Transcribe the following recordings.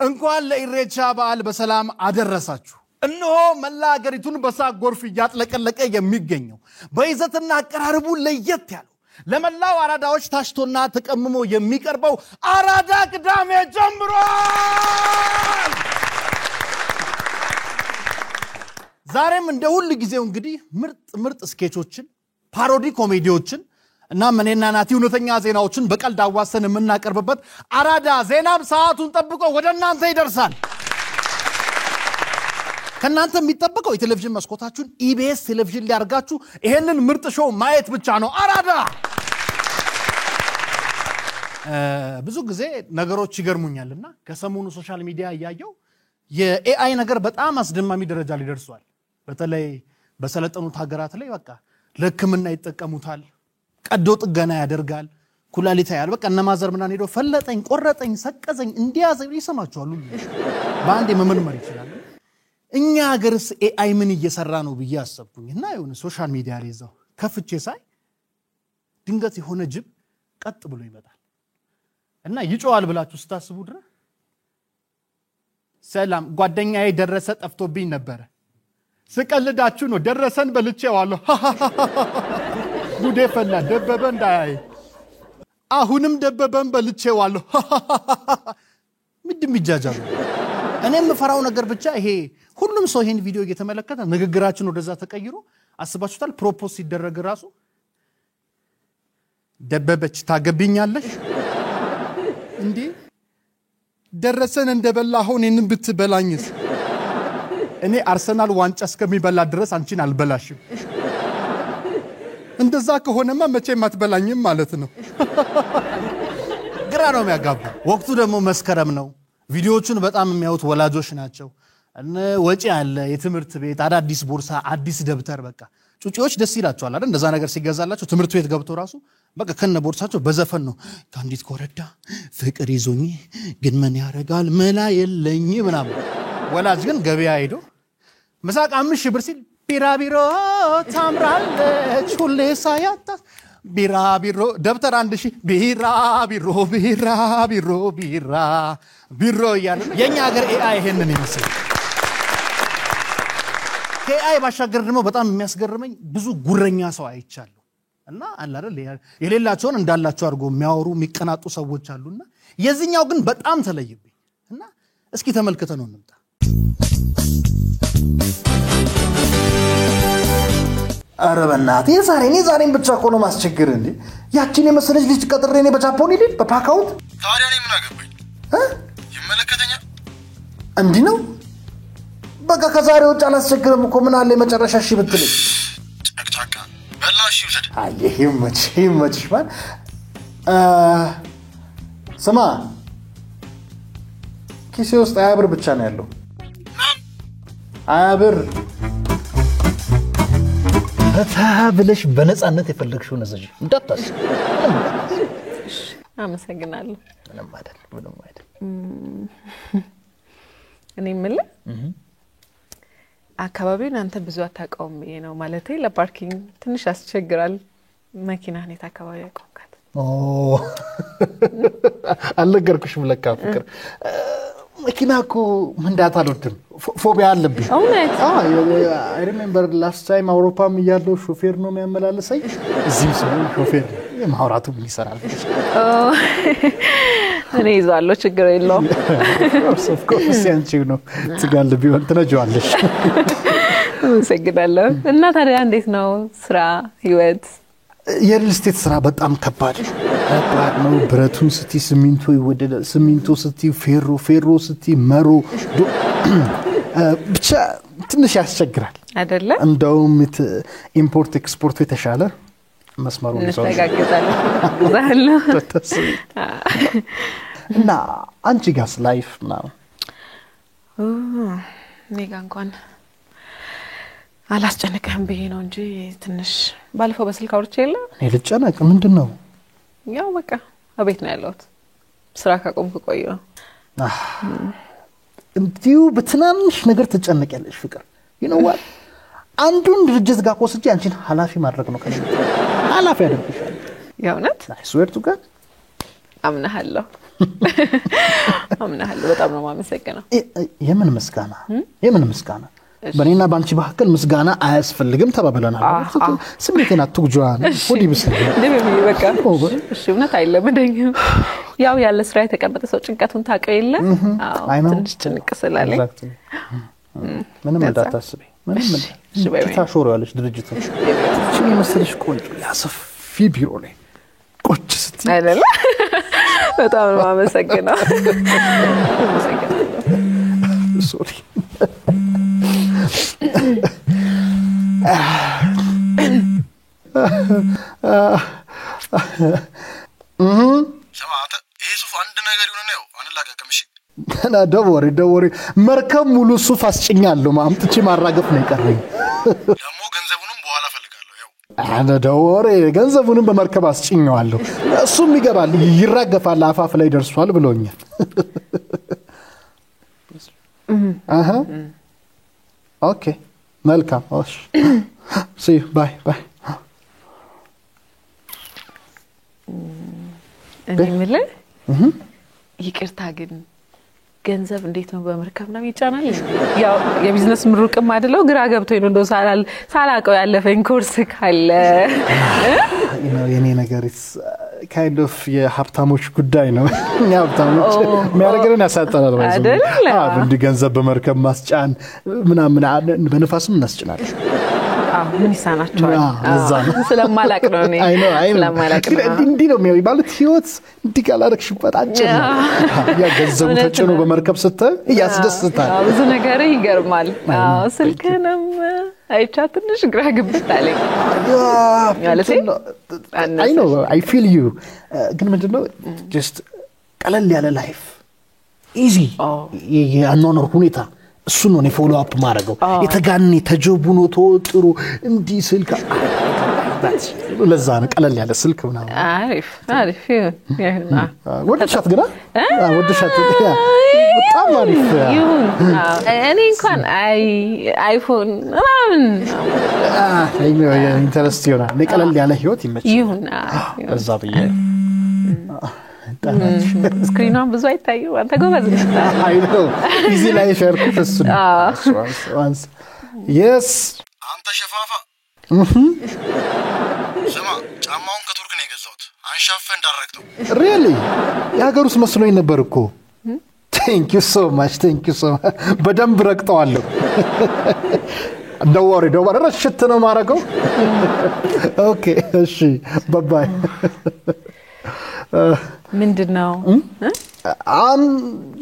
እንኳን ለኢሬቻ በዓል በሰላም አደረሳችሁ እነሆ መላ ሀገሪቱን በሳቅ ጎርፍ ያጥለቀለቀ የሚገኘው በይዘትና አቀራረቡ ለየት ያለው ለመላው አራዳዎች ታሽቶና ተቀምሞ የሚቀርበው አራዳ ቅዳሜ ጀምሯል ዛሬም እንደ ሁሉ ጊዜው እንግዲህ ምርጥ ስኬቾችን ፓሮዲ ኮሜዲዎችን እና መኔና ናቲ እውነተኛ ዜናዎችን በቀልድ አዋሰን የምናቀርብበት አራዳ ዜናም ሰዓቱን ጠብቆ ወደ እናንተ ይደርሳል ከናንተ የሚጠበቀው የቴሌቪዥን መስኮታችሁን ኢቢኤስ ቴሌቪዥን ሊያርጋችሁ ይሄንን ምርጥ ሾው ማየት ብቻ ነው አራዳ ብዙ ጊዜ ነገሮች ይገርሙኛልና ከሰሞኑ ሶሻል ሚዲያ ያያየው የኤአይ ነገር በጣም አስደማሚ ደረጃ ላይ ደርሷል በተለይ በሰለጠኑት ሀገራት ላይ በቃ ለህክምና ይጠቀሙታል ቀዶ ጥገና ያደርጋል ኩላሊታ ያል በቃ እነማዘር ምናን ሄዶ ፈለጠኝ ቆረጠኝ ሰቀዘኝ እንዲያዘኝ ይሰማቸዋል ሁሉ ባንዴ መመርመር ይችላል እኛ ሀገርስ ኤአይ ምን እየሰራ ነው ብዬ አሰብኩኝና የሆነ ሶሻል ሚዲያ ላይ ዘው ከፍቼ ሳይ ድንገት የሆነ ጅብ ቀጥ ብሎ ይመጣል እና ይጮሃል ብላችሁ ስታስቡ ድረስ ሰላም ጓደኛዬ ደረሰ ጠፍቶብኝ ነበር ስቀልዳችሁ ነው ደረሰን በልቼዋለሁ ጉዴ ፈላ ደበበ እንዳያይ አሁንም ደበበን በልቼዋለሁ ምድም ይጃጃሉ እኔም ፈራው ነገር ብቻ ይሄ ሁሉም ሰው ይሄን ቪዲዮ እየተመለከተ ንግግራችን ወደዛ ተቀይሮ አስባችሁታል ፕሮፖዝ ሲደረግ ራሱ ደበበች ታገብኛለሽ እንዴ ደረሰን እንደበላሁ እኔንም ብትበላኝስ እኔ አርሰናል ዋንጫ እስከሚበላ ድረስ አንቺን አልበላሽም እንደዛ ከሆነማ መቼም አትበላኝም ማለት ነው ግራ ነው የሚያጋቡ ወቅቱ ደግሞ መስከረም ነው ቪዲዮዎቹን በጣም የሚያዩት ወላጆች ናቸው እነ ወጪ አለ የትምህርት ቤት አዳዲስ ቦርሳ አዲስ ደብተር በቃ ጩጪዎች ደስ ይላቸዋል አይደል እንደዛ ነገር ሲገዛላቸው ትምህርት ቤት ገብቶ ራሱ በቃ ከነ ቦርሳቸው በዘፈን ነው ካንዲት ኮረዳ ፍቅር ይዞኝ ግን ምን ያረጋል መላ የለኝ ምናምን ወላጅ ግን ገበያ ሄዶ መሳቅ 5000 ብር ሲል ቢራቢሮ ታምራለች ሁሌ ሳያታ ቢራቢሮ ደብተር 1000 ቢራቢሮ ቢሮ ያለ የኛ ሀገር ኤአይ ይሄንን ይመስል ኤአይ ባሻገር ደግሞ በጣም የሚያስገርመኝ ብዙ ጉረኛ ሰው አይቻለሁ እና አለ አይደል የሌላቸውን እንዳላቸው አድርጎ የሚያወሩ የሚቀናጡ ሰዎች አሉና የዚህኛው ግን በጣም ተለይብኝ እና እስኪ ተመልከተ ነው እንምጣ አረበናት የዛሬን ብቻ እኮ ነው ማስቸግር እንዴ ያቺን የመሰለች ልጅ ቀጥሬ እኔ በጃፖን ይልል በፓካውት ታዲያ እኔ ምን አገባኝ ይመለከተኛል እንዴ ነው በቃ ከዛሬ ወጣ አላስቸግርም እኮ ምን አለ መጨረሻ እሺ ብትል ጫቅጫቃ በላሽ ይውሰድ ይመችሽ ማን ስማ ኪሴ ውስጥ 20 ብር ብቻ ነው ያለው 20 ብር ታብለሽ በነጻነት የፈለግሽው ነዘጅ እንዳታስ አመሰግናለሁ ምንም አይደል እኔ ምለ አካባቢውን አንተ ብዙ አታውቀውም ነው ማለቴ ለፓርኪንግ ትንሽ ያስቸግራል መኪና ኔት አካባቢ ያቆምካት አልነገርኩሽም ለካ ፍቅር መኪናኩ መንዳት አልወድም ፎቢያ አለብኝ I remember last time አውሮፓም ያለው ሾፌር ነው የሚያመላልሰኝ እዚህም ሰው ሾፌር የማውራቱ ምን ይሰራል እኔ ይዟለሁ ችግር የለውም of course ያንቺው ነው ትጋል ቢሆን ትነጂዋለሽ አመሰግናለሁ እና ታዲያ እንዴት ነው ስራ ህይወት የሪል ስቴት ስራ በጣም ከባድ ነው ብረቱን ስቲ ሲሚንቶ ይወደደ ሲሚንቶ ስቲ ፌሮ ስቲ መሮ ብቻ ትንሽ ያስቸግራል አይደለ እንደውም ኢምፖርት ኤክስፖርት የተሻለ መስመሩ ነው ተጋግዛለሁ እና አንቺ ጋስ ላይፍ ምናምን ኔጋ እንኳን አላስጨነቀህም ብዬ ነው እንጂ ትንሽ ባለፈው በስልክ አውርቼ የለ እኔ ልጨነቅ ምንድነው ያው በቃ አቤት ነው ያለሁት ስራ ካቆምኩ ቆየሁ እንዲሁ በትናንሽ ነገር ተጨነቀለሽ ፍቅር you know what አንዱን ድርጅት ጋር ቆስጪ አንቺን ሐላፊ ማድረግ ነው ኃላፊ ያደርግሻል ያውነት I swear to God አምናለሁ አምናለሁ በጣም ነው ማመሰግነው የምን ምስጋና በኔና ባንቺ በሐከል ምስጋና አያስፈልግም ተባብለናል ስሜቴን አትጉጃን ወዲ ብሰል ደበብ በቃ እሺ እውነት አይለምደኝ ያው ያለ ስራ የተቀመጠ ሰው ጭንቀቱን ታቀው የለ አዎ ትንሽ ጭንቅ ስላለኝ ምንም እንዳታስቢ ምንም ታሾሩ ያለሽ ድርጅቶች እቺ መሰለሽ ቆንጆ ያሰፊ ቢሮ ላይ ቆጭ ስትይ አይደለ በጣም ነው ማመሰግነው ሶሪ ሰማዓተ ኢየሱስ አንድ ነገር ይሁን ነው አንላቀቀምሽ እና ደወሪ መርከብ ሙሉ ሱፍ አስጭኛለሁ ማምጥቼ ማራገፍ ነው ይቀርኝ ደሞ ገንዘቡንም በኋላ ፈልጋለሁ ያው አና ደወሪ ገንዘቡንም በመርከብ አስጭኛለሁ እሱም ይገባል ይራገፋል አፋፍ ላይ ደርሷል ብሎኛል Okay. Welcome. See you. Bye. እንዴ ይቅርታ ግን ገንዘብ እንዴት ነው በመርከብ ነው ይጫናል ያው የቢዝነስ ምሩቅም አይደለው ግራ ገብቶኝ ነው ሳላቀው ያለፈኝ ኮርስ ካለ የኔ ነገር kind of የሀብታሞች ጉዳይ ነው የሀብታሞች የሚያደርገን ያሳጣናል ማለት ነው እንዴ ገንዘብ በመርከብ ማስጫን ምናምን በነፋስም እናስጭናል ምን ይሳናቸዋል ስለማላቅ ነው እኔ ስለማላቅ ነው እንዴ ነው የሚባሉት ህይወት እንዲህ ካላረክሽበት አጭር ያ ገንዘቡ ተጭኖ በመርከብ ስትል ያስደስታል ብዙ ነገር ይገርማል ስልከንም አይቻ ትንሽ ግራ ግብታለኝ ማለት I know I feel you ግን ምንድነው just ቀለል ያለ ላይፍ easy የአኗኗር ሁኔታ እሱ ነው ፎሎ አፕ ማድረገው የተጋነነ ተጀቡኖ ተወጥሮ እንዲ ስልክ ለዛ ነው ቀለል ያለ ስልክ ምናምን አሪፍ ይሁን ወደሻት ግራ ወደሻት በጣም አሪፍ ይሁን እኔ እንኳን አይፎን ምናምን ኢንተረስት ይሆናል ለቀለል ያለ ህይወት ይመችል ይሁን እዛ ብዬ ስክሪኑን ብዙ አይታየው አንተ ጎበዝ I know easy life ያርኩት እሱ once yes አንተ ሸፋፋ ስማ ጫማውን ከቱርክ ነው የገዛሁት አንሻፈ እንዳረክተው really ያገሩስ መስሎኝ ነበር እኮ thank you so much በደንብ ረክተዋለሁ don't worry ረሽት ነው ማረገው okay እሺ bye bye ምንድነው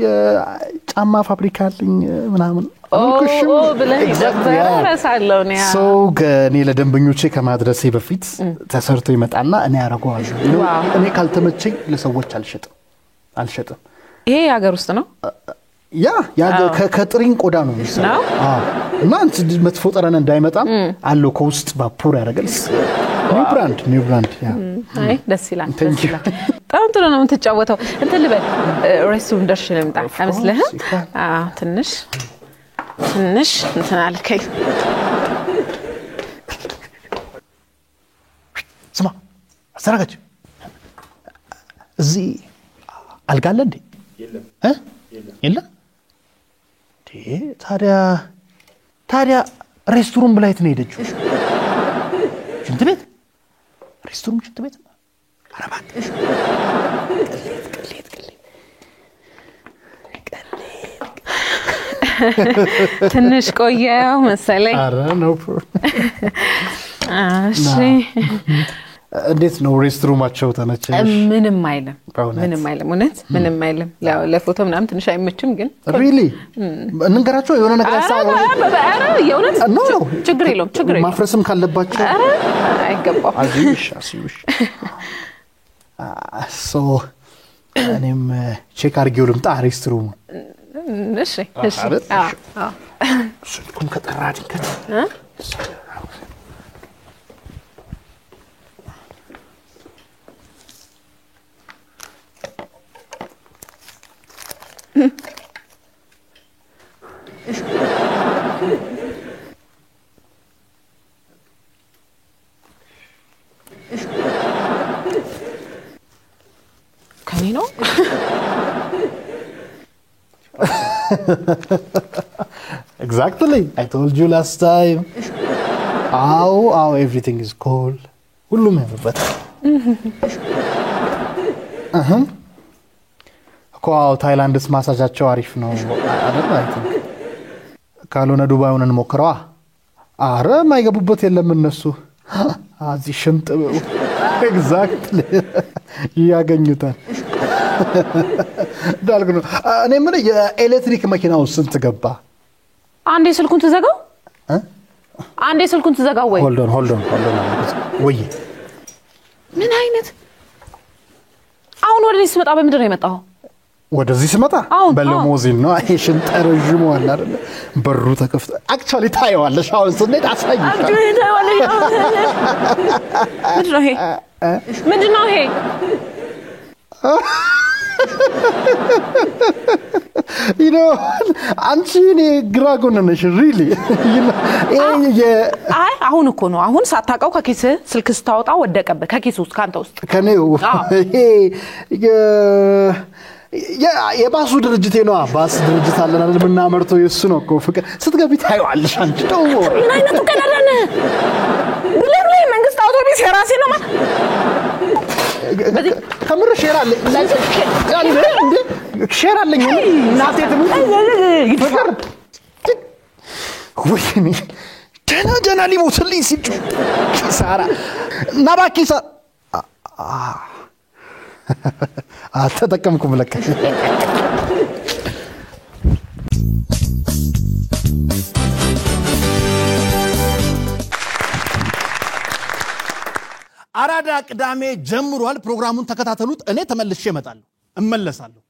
የጫማ ፋብሪካ አለኝ ምናምን ብለህ ደረሳለሁ ነው ሶ እኔ ለደንበኞቼ ከማድረሴ በፊት ተሰርቶ ይመጣና እኔ ያረጋዋለሁ እኔ ካልተመቸኝ ለሰዎች አልሸጥም ይሄ ያገር ውስጥ ነው ያ ከጥሪን ቆዳ ነው የሚሰራው እና አንተ መጥፎ ጠረን እንዳይመጣ አለው ከውስጥ ባፑር ያደርጋል ኒው ብራንድ ያ አይ ደስ ይላል በጣም ጥሩ ነው የምትጫወተው እንትን ልበል ሬስቱን ደርሽ ልምጣ አይመስልህ ትንሽ እንትን አልከኝ ስማ አሰራጋች እዚህ አልጋለ እንዴ የለም ታዲያ ሬስቶራንት ብላይት ነው ሄደችው ሽንት ቤት ሬስቶራንት ሽንት ቤት አረባት ትንሽ ቆየው መሰለኝ አረ ነው እሺ እንዴት ነው ሬስቶራንታቸው ተመቸሽ ምንም አይልም እውነት ምንም አይልም ለፎቶ ምናምን ትንሽ አይመችም ግን really እንንገራቸው የሆነ ነገር ያሳው አረ የእውነት ችግር የለውም ማፍረስም ካለባቸው አይገባው አዚሽ so እኔም ቼክ አድርጌው ልምጣ ሬስቶራንት እሺ ስልኩን ከጠራ ድንገት ከኔ ነው Exactly. I told you last time. Everything is cool. ሁሉም ያምርበት እኮ ታይላንድስ ማሳጃቸው አሪፍ ነው አይደል? አይ ቲንክ ካልሆነ ዱባይውን እንሞክረዋ። አረ ማይገቡበት የለም እነሱ አዚ ሽምጥ ኤግዛክትሊ ያገኙታል። ዳልኩ ነው እኔ ምን የኤሌክትሪክ መኪናው ስንት ገባ? አንዴ ስልኩን ትዘጋው አንዴ ስልኩን ትዘጋው ወይ ሆልድ ኦን ወይ ምን አይነት አሁን ወደዚህ ስመጣ በምንድን ነው የመጣው? ወደዚህ ስመጣ በለሞዚን ነው አይሽን ተረጅሞ አለ አይደል? በሩ ተከፍቶ አክቹአሊ ታየዋለሽ። አሁን ስንሄድ አሳይሽ ምንድነው ይሄ you know አንቺ እኔ ግራ ጎን ነሽ really አይ አሁን እኮ ነው አሁን ሳታውቀው ከኪስ ስልክ ስታወጣ ወደቀበት ከኪስ ውስጥ ካንተ ውስጥ ከኔው የባሱ ድርጅቴ ነው ባስ ድርጅት አለን አይደል? ምናመርተው የሱ ነው እኮ ፍቅር ስትገቢ ታየዋለሽ አንቺ ነው ምን አይነቱ ቀናለነ ለምን መንግስት አውቶቢስ የራሴ ነው ማለት ከምር ሼር አለ ሼር አለኝ እናቴ ትሙት ፍቅር ወይኔ ደና ሊሞትልኝ ሲጩ ኪሳራ ናባኪሳ አተጠቀምኩም ለካ አራዳ ቅዳሜ ጀምሯል። ፕሮግራሙን ተከታተሉት። እኔ ተመልሼ እመጣለሁ እመለሳለሁ።